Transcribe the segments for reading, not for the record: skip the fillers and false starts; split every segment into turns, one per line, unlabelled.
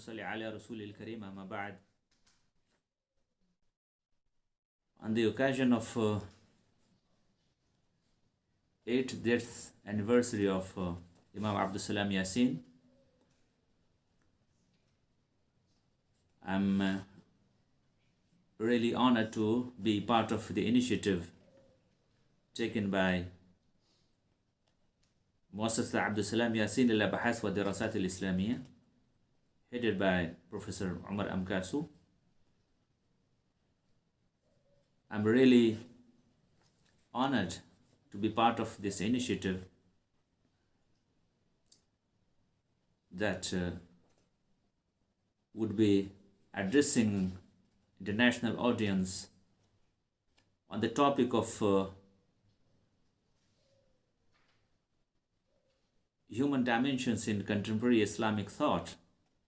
صل على رسول الكريم أما بعد. On the occasion of 8th death anniversary of Imam Abdessalam Yassine, I'm really honored to be part of the initiative taken by مؤسسة Abdessalam Yassine للأبحاث والدراسات الإسلامية, headed by Professor Umar Amkasu. I'm really honored to be part of this initiative that would be addressing international audience on the topic of human dimensions in contemporary Islamic thought,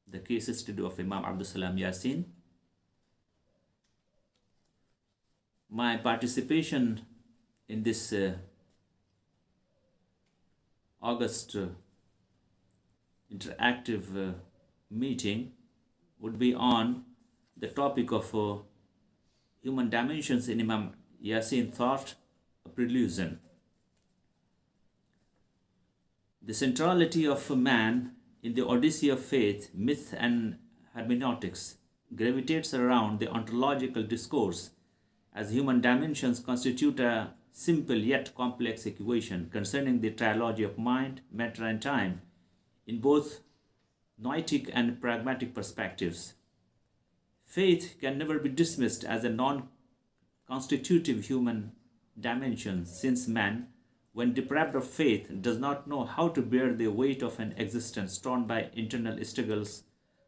the case study of Imam Abdessalam Yassine. My participation in this August interactive meeting would be on the topic of human dimensions in Imam Yassine thought, a prelusion. The centrality of man in the Odyssey of faith, myth and hermeneutics gravitates around the ontological discourse, as human dimensions constitute a simple yet complex equation concerning the trilogy of mind, matter and time in both noetic and pragmatic perspectives. Faith can never be dismissed as a non-constitutive human dimension, since man, when deprived of faith, does not know how to bear the weight of an existence torn by internal struggles,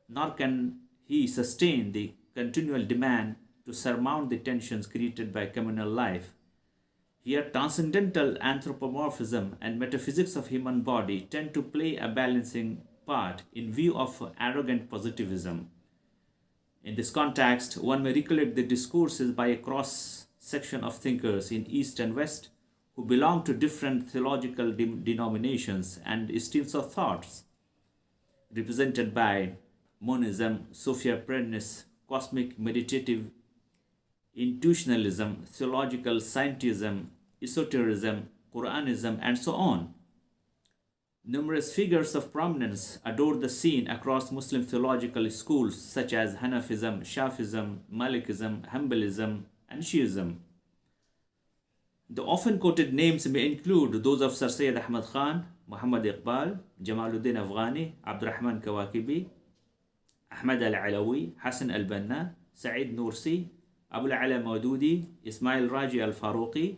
nor can he sustain the continual demand to surmount the tensions created by communal life. Here, transcendental anthropomorphism and metaphysics of human body tend to play a balancing part in view of arrogant positivism. In this context, one may recollect the discourses by a cross-section of thinkers in East and West who belong to different theological denominations and streams of thoughts, represented by monism, Sophia Prentice, cosmic meditative intuitionalism, theological scientism, esotericism, Quranism, and so on. Numerous figures of prominence adore the scene across Muslim theological schools such as Hanafism, Shafism, Malikism, Hanbalism, and Shiism. The often quoted names may include those of Sir Syed Ahmad Khan, Muhammad Iqbal, Jamaluddin Afghani, Abdurrahman Kawakibi, Ahmad al-Alawi, Hassan al-Banna, Saeed Nursi, Abu al-Ala Maududi, Ismail Raji al-Faruqi,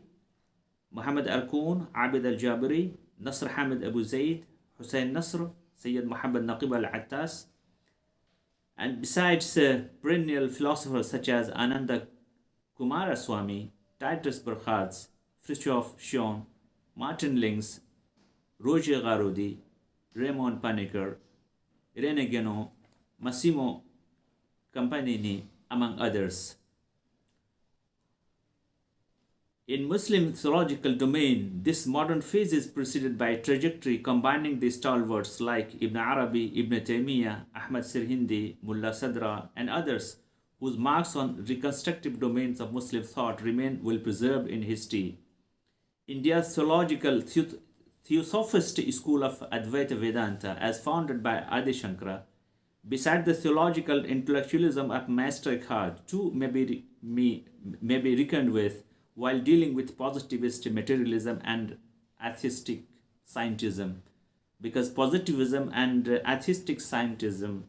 Muhammad Arkoon, Abid al-Jabiri, Nasr Hamid Abu Zaid, Hussein Nasr, Sayyid Muhammad Naqib al-Attas, and besides perennial philosophers such as Ananda Kumaraswamy, Titus Burkhardt, Fritjof Schuon, Martin Links, Roger Garodi, Raymond Paniker, Irene Guénon, Massimo Campanini, among others. In Muslim theological domain, this modern phase is preceded by a trajectory combining the stalwarts like Ibn Arabi, Ibn Taymiyyah, Ahmad Sirhindi, Mullah Sadra, and others, whose marks on reconstructive domains of Muslim thought remain well preserved in history. India's theological Theosophist school of Advaita Vedanta, as founded by Adi Shankara, beside the theological intellectualism of Master Eckhart, too may be reckoned with while dealing with positivist materialism and atheistic scientism, because positivism and atheistic scientism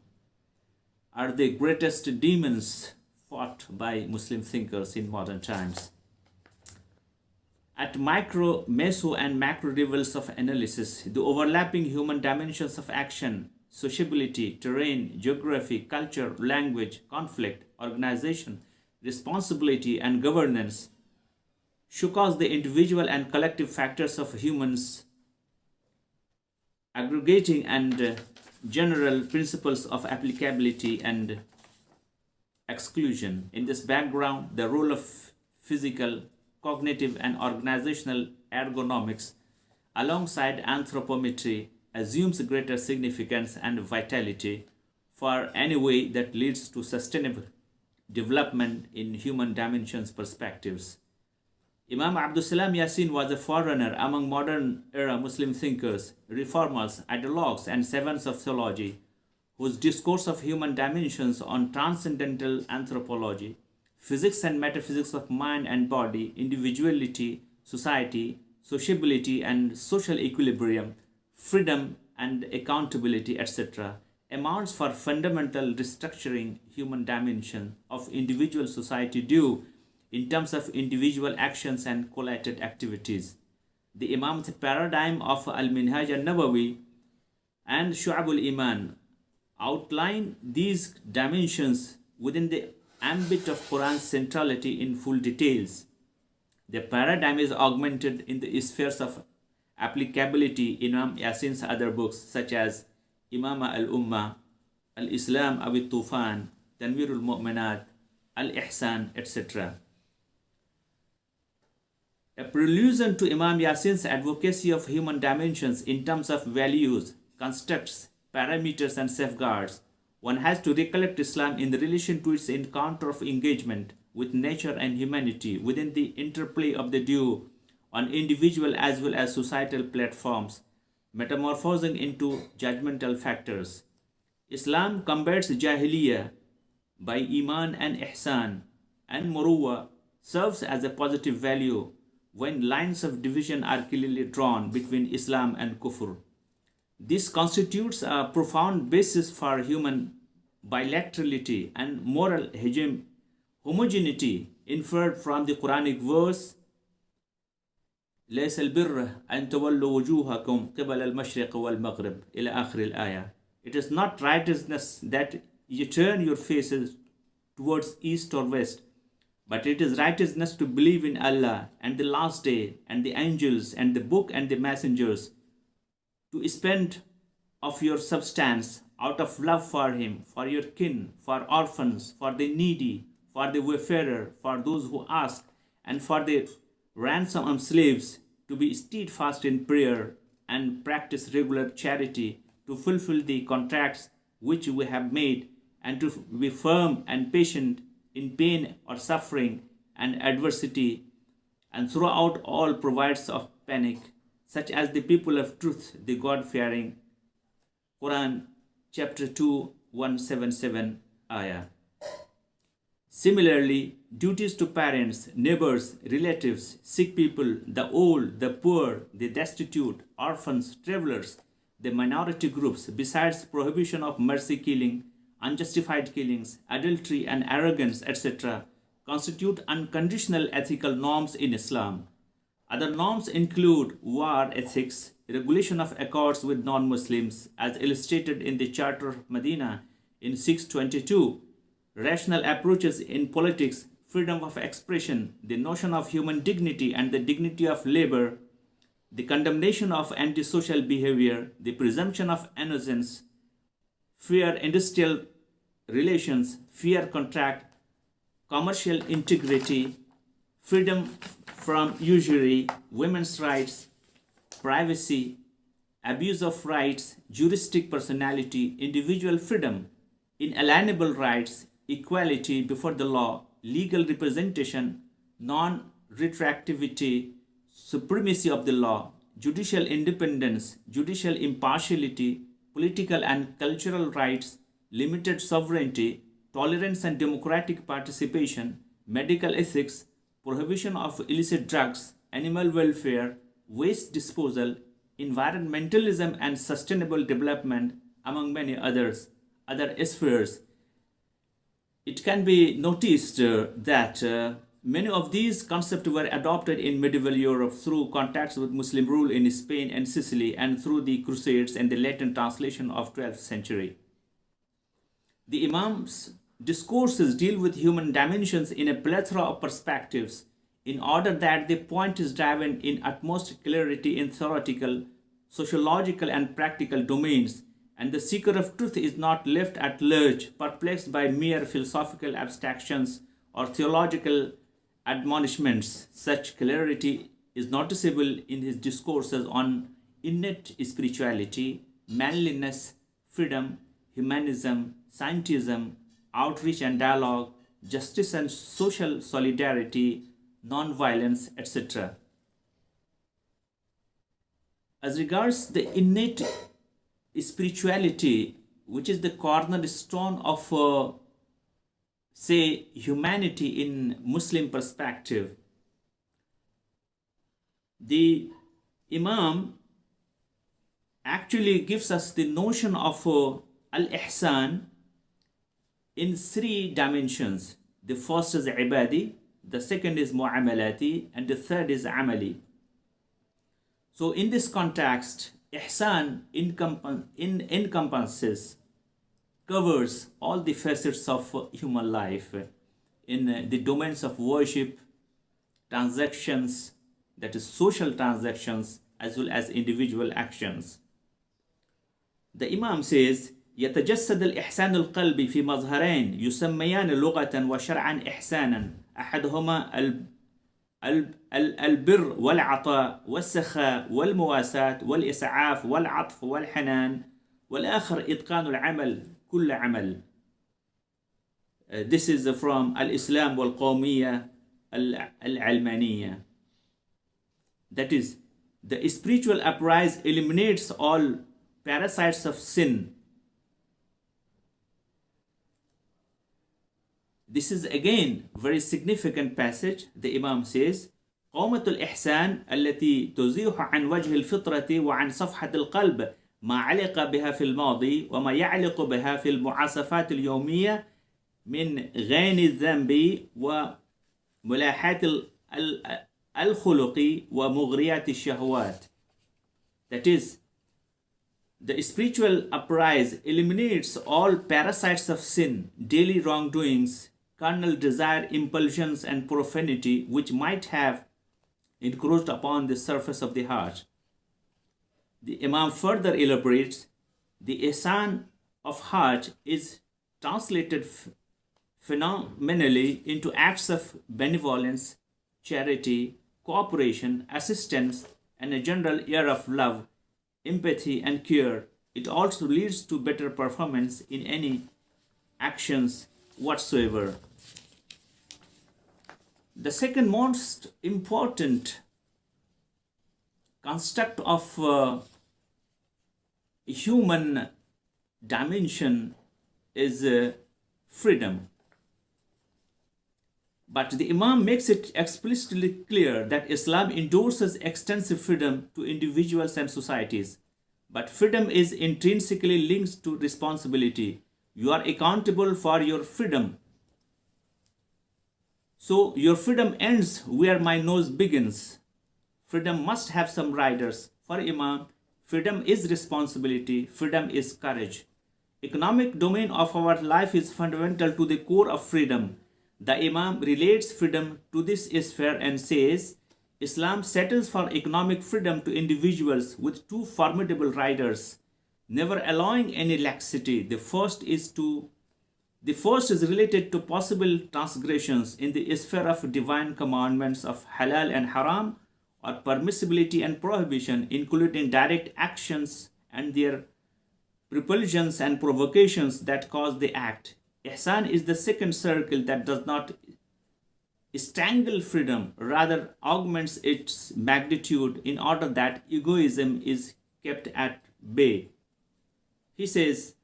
are the greatest demons fought by Muslim thinkers in modern times. At micro, meso, and macro levels of analysis, the overlapping human dimensions of action, sociability, terrain, geography, culture, language, conflict, organization, responsibility, and governance should cause the individual and collective factors of humans aggregating and general principles of applicability and exclusion. In this background, the role of physical, cognitive, and organizational ergonomics alongside anthropometry assumes greater significance and vitality, for any way that leads to sustainable development in human dimensions perspectives. Imam Abdessalam Yassine was a forerunner among modern era Muslim thinkers, reformers, ideologues, and savants of theology, whose discourse of human dimensions on transcendental anthropology, physics and metaphysics of mind and body, individuality, society, sociability and social equilibrium, freedom and accountability, etc., amounts for fundamental restructuring human dimension of individual society due in terms of individual actions and collated activities. The Imam's paradigm of Al-Minhaj al-Nawawi and Shu'ab al-Iman outline these dimensions within the ambit of Quran's centrality in full details. The paradigm is augmented in the spheres of applicability in Imam Yassine's other books such as Imama al-Ummah, Al-Islam Abi-Tufan, Tanwirul Mu'minat, Al-Ihsan, etc. A prelusion to Imam Yassine's advocacy of human dimensions in terms of values, constructs, parameters and safeguards, one has to recollect Islam in relation to its encounter of engagement with nature and humanity within the interplay of the duo on individual as well as societal platforms, metamorphosing into judgmental factors. Islam combats Jahiliyyah by Iman and Ihsan, and Muruwa serves as a positive value when lines of division are clearly drawn between Islam and Kufr. This constitutes a profound basis for human bilaterality and moral homogeneity inferred from the Quranic verse ليس البر أن تولوا وجوهكم قبل المشرق والمغرب إلى آخر الآية. It is not righteousness that you turn your faces towards east or west, but it is righteousness to believe in Allah and the last day and the angels and the book and the messengers, to spend of your substance out of love for him, for your kin, for orphans, for the needy, for the wayfarer, for those who ask, and for the ransom of slaves, to be steadfast in prayer and practice regular charity, to fulfill the contracts which we have made, and to be firm and patient in pain or suffering and adversity, and throughout all provides of panic, such as the people of truth, the God-fearing. Quran chapter 2, 177 ayah. Similarly, duties to parents, neighbors, relatives, sick people, the old, the poor, the destitute, orphans, travelers, the minority groups, besides prohibition of mercy killing, unjustified killings, adultery and arrogance, etc., constitute unconditional ethical norms in Islam. Other norms include war ethics, regulation of accords with non-Muslims, as illustrated in the Charter of Medina in 622, rational approaches in politics, freedom of expression, the notion of human dignity and the dignity of labor, the condemnation of antisocial behavior, the presumption of innocence, fair industrial relations, fair contract, commercial integrity, freedom from usury, women's rights, privacy, abuse of rights, juristic personality, individual freedom, inalienable rights, equality before the law, legal representation, non-retroactivity, supremacy of the law, judicial independence, judicial impartiality, political and cultural rights, limited sovereignty, tolerance and democratic participation, medical ethics, prohibition of illicit drugs, animal welfare, waste disposal, environmentalism and sustainable development, among many other spheres. It can be noticed that many of these concepts were adopted in medieval Europe through contacts with Muslim rule in Spain and Sicily, and through the Crusades and the Latin translation of 12th century. The Imam's discourses deal with human dimensions in a plethora of perspectives, in order that the point is driven in utmost clarity in theoretical, sociological and practical domains, and the seeker of truth is not left at large, perplexed by mere philosophical abstractions or theological admonishments. Such clarity is noticeable in his discourses on innate spirituality, manliness, freedom, humanism, scientism, outreach and dialogue, justice and social solidarity, non-violence, etc. As regards the innate spirituality, which is the cornerstone of, say, humanity in Muslim perspective, the Imam actually gives us the notion of al-ihsan in three dimensions. The first is ibadi, the second is mu'amalati, and the third is amali. So in this context, ihsan encompasses, covers all the facets of human life in the domains of worship, transactions, that is social transactions, as well as individual actions. The Imam says, يتجسد الإحسان القلبي في مظهرين يسميان لغة وشرعا إحسانا، أحدهما البر والعطاء والسخاء والمواساة والإسعاف والعطف والحنان، والآخر إتقان العمل كل عمل. This is from الإسلام والقومية العلمانية. That is, the spiritual uprise eliminates all parasites of sin. This is again very significant passage. The Imam says, قومة الإحسان التي تزيح عن وجه الفطرة وعن صفحة القلب ما علق بها في الماضي وما يعلق بها في المعاصفات اليومية من غين الذنب وملاحات الخلق ومغريات الشهوات. That is, the spiritual uprise eliminates all parasites of sin, daily wrongdoings, carnal desire, impulsions, and profanity which might have encroached upon the surface of the heart. The Imam further elaborates, the ihsan of heart is translated phenomenally into acts of benevolence, charity, cooperation, assistance, and a general air of love, empathy, and care. It also leads to better performance in any actions whatsoever. The second most important construct of human dimension is freedom. But the Imam makes it explicitly clear that Islam endorses extensive freedom to individuals and societies. But freedom is intrinsically linked to responsibility. You are accountable for your freedom. So your freedom ends where my nose begins. Freedom must have some riders. For Imam, freedom is responsibility, freedom is courage. Economic domain of our life is fundamental to the core of freedom. The Imam relates freedom to this sphere and says, Islam settles for economic freedom to individuals with two formidable riders, never allowing any laxity. The first is related to possible transgressions in the sphere of divine commandments of halal and haram, or permissibility and prohibition, including direct actions and their propulsions and provocations that cause the act. Ihsan is the second circle that does not strangle freedom, rather augments its magnitude in order that egoism is kept at bay. He says,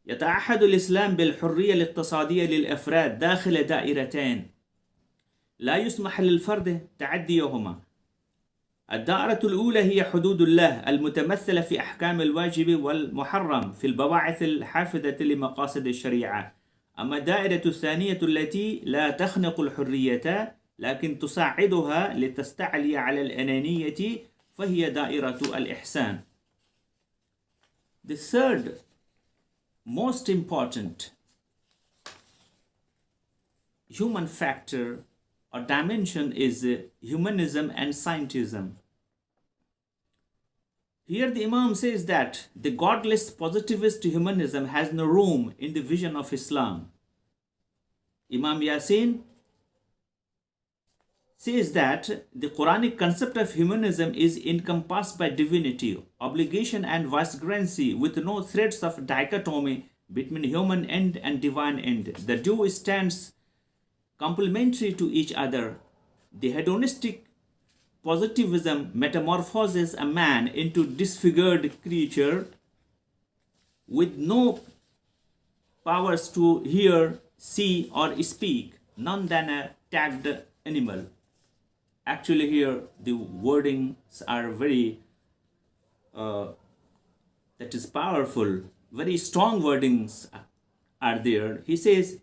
يتعهد الإسلام بالحرية الاقتصادية للأفراد داخل دائرتين لا يسمح للفرد تعديهما. الدائرة الأولى هي حدود الله المتمثلة في أحكام الواجب والمحرم في البواعث الحافظة لمقاصد الشريعة. أما الدائرة الثانية التي لا تخنق الحرية لكن تساعدها لتستعلي على الأنانية فهي دائرة الإحسان. The third most important human factor or dimension is humanism and scientism. Here the Imam says that the godless positivist humanism has no room in the vision of Islam. Imam Yassine says that the Quranic concept of humanism is encompassed by divinity, obligation and vicegerency with no threads of dichotomy between human end and divine end. The two stands complementary to each other. The hedonistic positivism metamorphoses a man into disfigured creature with no powers to hear, see, or speak, none than a tagged animal. Actually, here the wordings are very that is powerful. Very strong wordings are there. He says,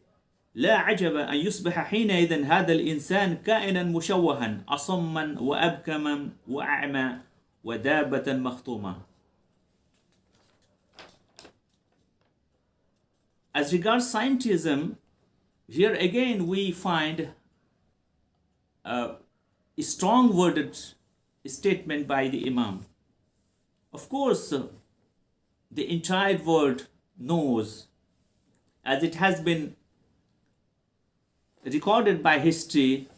لا عجب أن يصبح حينئذ هذا الإنسان كائنا مشوها أصما وأبكما وأعمى ودابة مخطومة. As regards scientism, here again we find a strong worded statement by the Imam. Of course, the entire world knows, as it has been recorded by history,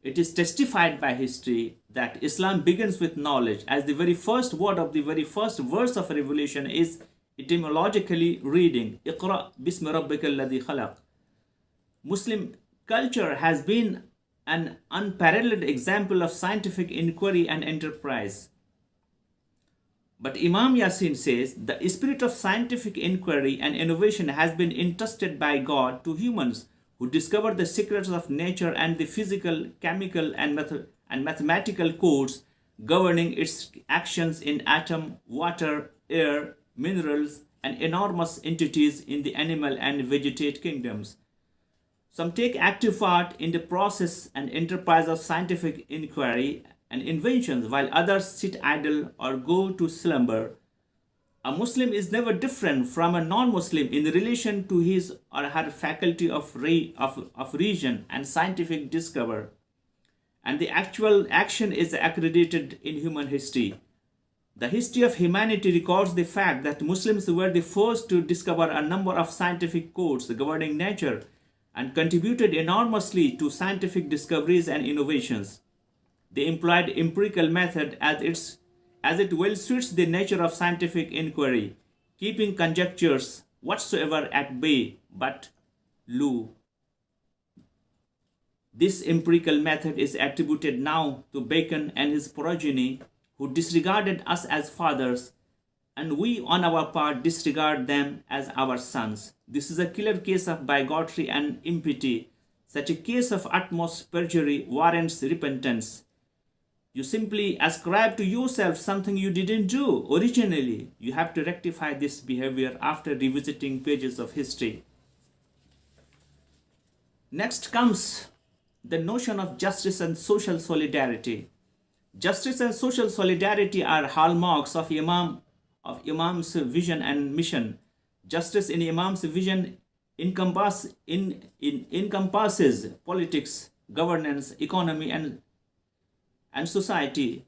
it is testified by history, that Islam begins with knowledge, as the very first word of the very first verse of revelation is etymologically reading Iqra bismi rabbika alladhi khalaq. Muslim culture has been an unparalleled example of scientific inquiry and enterprise. But Imam Yassine says the spirit of scientific inquiry and innovation has been entrusted by God to humans who discover the secrets of nature and the physical, chemical, and mathematical codes governing its actions in atom, water, air, minerals, and enormous entities in the animal and vegetate kingdoms. Some take active part in the process and enterprise of scientific inquiry and inventions, while others sit idle or go to slumber. A Muslim is never different from a non-Muslim in relation to his or her faculty of reason and scientific discovery, and the actual action is accredited in human history. The history of humanity records the fact that Muslims were the first to discover a number of scientific codes governing nature and contributed enormously to scientific discoveries and innovations. They employed empirical method as it well suits the nature of scientific inquiry, keeping conjectures whatsoever at bay, but lo, this empirical method is attributed now to Bacon and his progeny, who disregarded us as fathers, and we on our part disregard them as our sons. This is a clear case of bigotry and impiety. Such a case of utmost perjury warrants repentance. You simply ascribe to yourself something you didn't do originally. You have to rectify this behavior after revisiting pages of history. Next comes the notion of justice and social solidarity. Justice and social solidarity are hallmarks of Imam's vision and mission. Justice in Imam's vision encompasses politics, governance, economy, and society,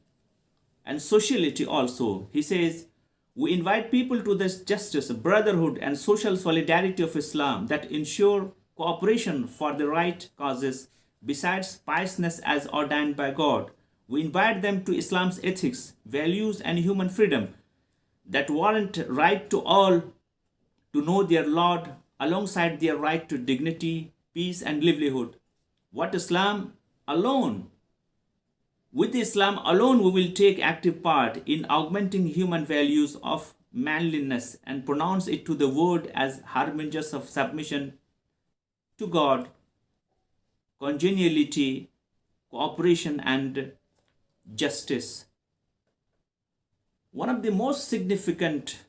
and sociality also. He says, we invite people to this justice, brotherhood, and social solidarity of Islam that ensure cooperation for the right causes, besides piousness as ordained by God. We invite them to Islam's ethics, values, and human freedom that warrant right to all to know their Lord alongside their right to dignity, peace, and livelihood. With Islam alone, we will take active part in augmenting human values of manliness and pronounce it to the world as harbingers of submission to God, congeniality, cooperation, and justice. One of the most significant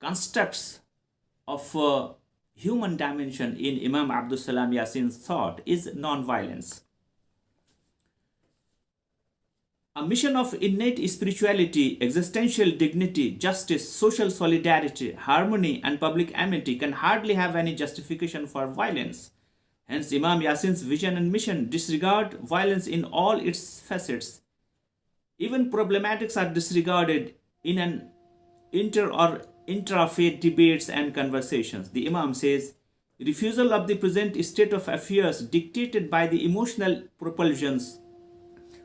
constructs of human dimension in Imam Abdessalam Yassine's thought is non-violence. A mission of innate spirituality, existential dignity, justice, social solidarity, harmony, and public amity can hardly have any justification for violence. Hence, Imam Yassine's vision and mission disregard violence in all its facets. Even problematics are disregarded in an intra-faith debates and conversations. The Imam says, refusal of the present state of affairs dictated by the emotional propulsions,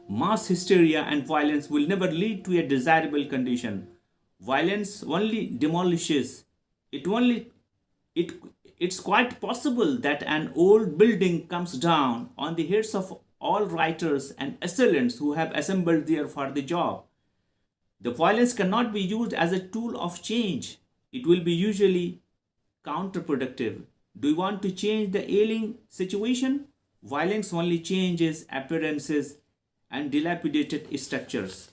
mass hysteria, and violence will never lead to a desirable condition. Violence only demolishes It only it it's quite possible that an old building comes down on the heads of all writers and assailants who have assembled there for the job. The violence cannot be used as a tool of change. It will be usually counterproductive. Do you want to change the ailing situation? Violence only changes appearances and dilapidated structures.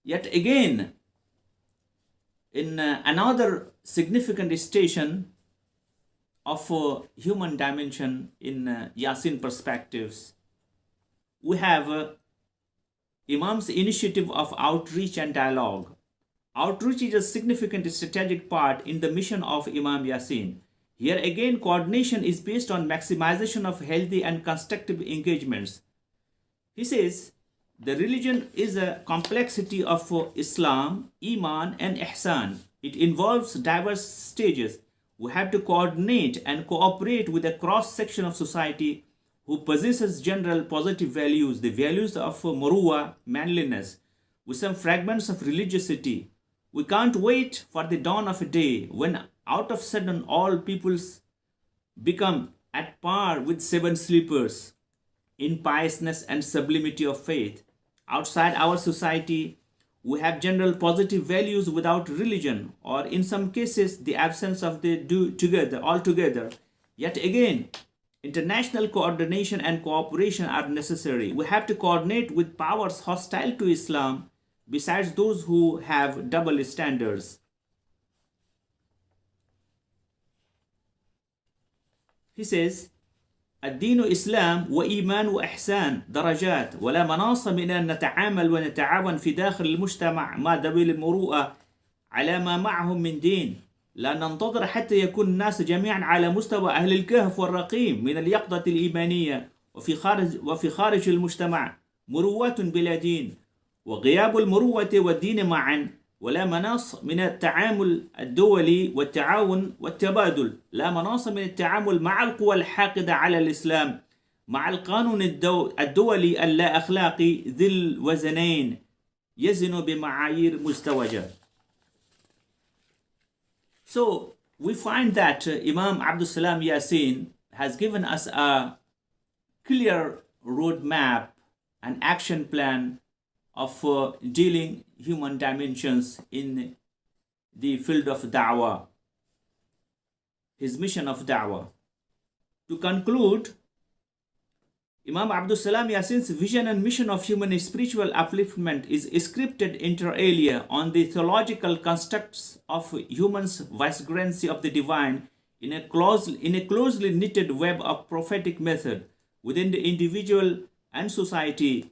Yet again, in another significant station of human dimension in Yassine perspectives, we have Imam's initiative of outreach and dialogue. Outreach is a significant strategic part in the mission of Imam Yassine. Here again, coordination is based on maximization of healthy and constructive engagements. He says, the religion is a complexity of Islam, Iman, and Ihsan. It involves diverse stages. We have to coordinate and cooperate with a cross section of society who possesses general positive values, the values of Muruwa, manliness, with some fragments of religiosity. We can't wait for the dawn of a day when out of sudden all peoples become at par with seven sleepers in piousness and sublimity of faith. Outside our society, we have general positive values without religion, or in some cases, the absence of the two together altogether. Yet again, international coordination and cooperation are necessary. We have to coordinate with powers hostile to Islam, besides those who have double standards. He says, الدين إسلام وإيمان وإحسان درجات ولا مناص من أن نتعامل ونتعاون في داخل المجتمع مع ذوي المروءة على ما معهم من دين. لا ننتظر حتى يكون الناس جميعا على مستوى أهل الكهف والرقيم من اليقظة الإيمانية وفي خارج المجتمع مروات بلا دين وغياب المروة والدين معا ولا مناص من التعامل الدولي والتعاون والتبادل. لا مناص من التعامل مع القوى الحاقدة على الإسلام مع القانون الدولي اللا أخلاقي ذي الوزنين يزن بمعايير مزدوجة. So we find that Imam Abdessalam Yassine has given us a clear roadmap, an action plan of dealing human dimensions in the field of da'wah, his mission of da'wah. To conclude, Imam Abdessalam Yassine's vision and mission of human spiritual upliftment is scripted inter alia on the theological constructs of humans' vicegerency of the divine in a closely knitted web of prophetic method within the individual and society,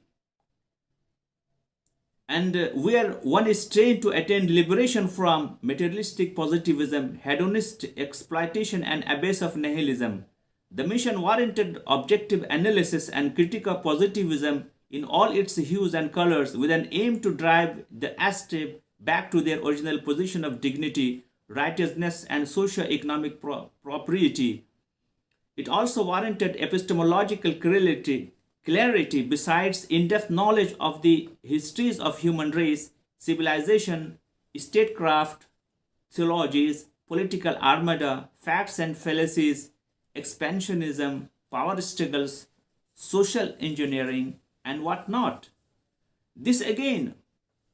and where one is trained to attain liberation from materialistic positivism, hedonist exploitation, and abyss of nihilism. The mission warranted objective analysis and critical positivism in all its hues and colors, with an aim to drive the aesthete back to their original position of dignity, righteousness, and socio-economic propriety. It also warranted epistemological clarity besides in-depth knowledge of the histories of human race, civilization, statecraft, theologies, political armada, facts and fallacies, expansionism, power struggles, social engineering, and whatnot. This again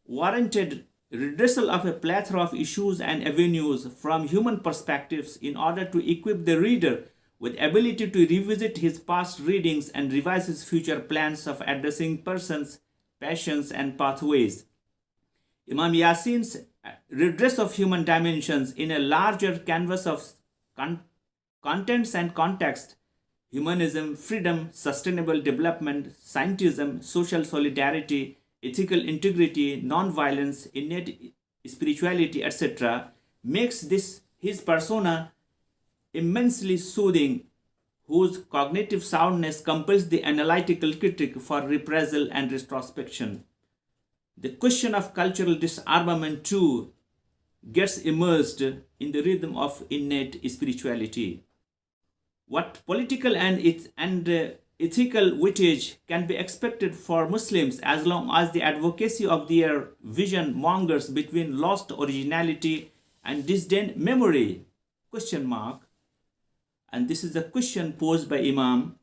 warranted redressal of a plethora of issues and avenues from human perspectives in order to equip the reader with ability to revisit his past readings and revise his future plans of addressing persons, passions, and pathways. Imam Yassine's redress of human dimensions in a larger canvas of contents and context, humanism, freedom, sustainable development, scientism, social solidarity, ethical integrity, non-violence, innate spirituality, etc., makes this his persona immensely soothing, whose cognitive soundness compels the analytical critic for reprisal and retrospection. The question of cultural disarmament too gets immersed in the rhythm of innate spirituality. What political and ethical weightage can be expected for Muslims as long as the advocacy of their vision mongers between lost originality and disdained memory? Question mark. And this is the question posed by Imam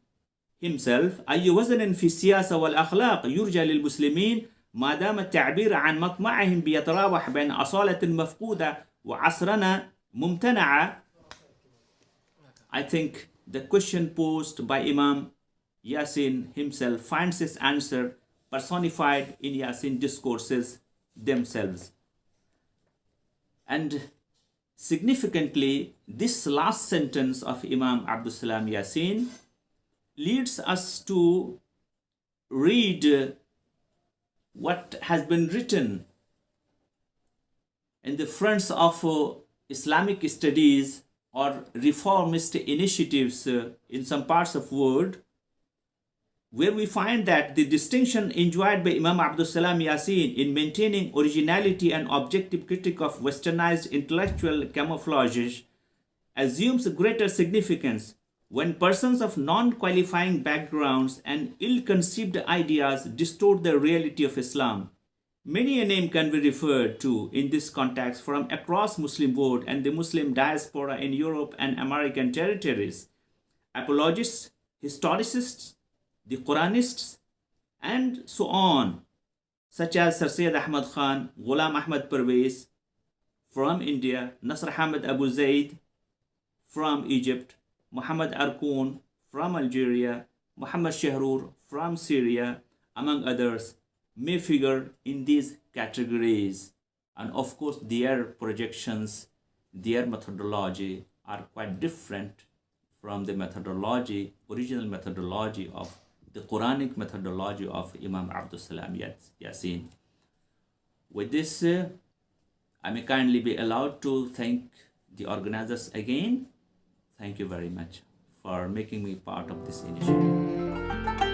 himself. أي وزن في السياسة والأخلاق يرجى للمسلمين ما دام التعبير عن مطمعهم بيتراوح بين أصالة مفقودة وعصرنا ممتنعة. I think the question posed by Imam Yassine himself finds its answer personified in Yassine discourses themselves. And significantly, this last sentence of Imam Abdessalam Yassine leads us to read what has been written in the fronts of Islamic studies or reformist initiatives in some parts of the world, where we find that the distinction enjoyed by Imam Abdessalam Yassine in maintaining originality and objective critique of westernized intellectual camouflages assumes greater significance when persons of non-qualifying backgrounds and ill-conceived ideas distort the reality of Islam. Many a name can be referred to in this context from across Muslim world and the Muslim diaspora in Europe and American territories. Apologists, historicists, the Quranists, and so on, such as Sir Syed Ahmad Khan, Ghulam Ahmad Parvez from India, Nasr Hamid Abu Zaid from Egypt, Muhammad Arkoun from Algeria, Muhammad Shahrur from Syria, among others, may figure in these categories. And of course, their projections, their methodology are quite different from the methodology, original methodology of the Quranic methodology of Imam Abdessalam Yassine. With this, I may kindly be allowed to thank the organizers again. Thank you very much for making me part of this initiative.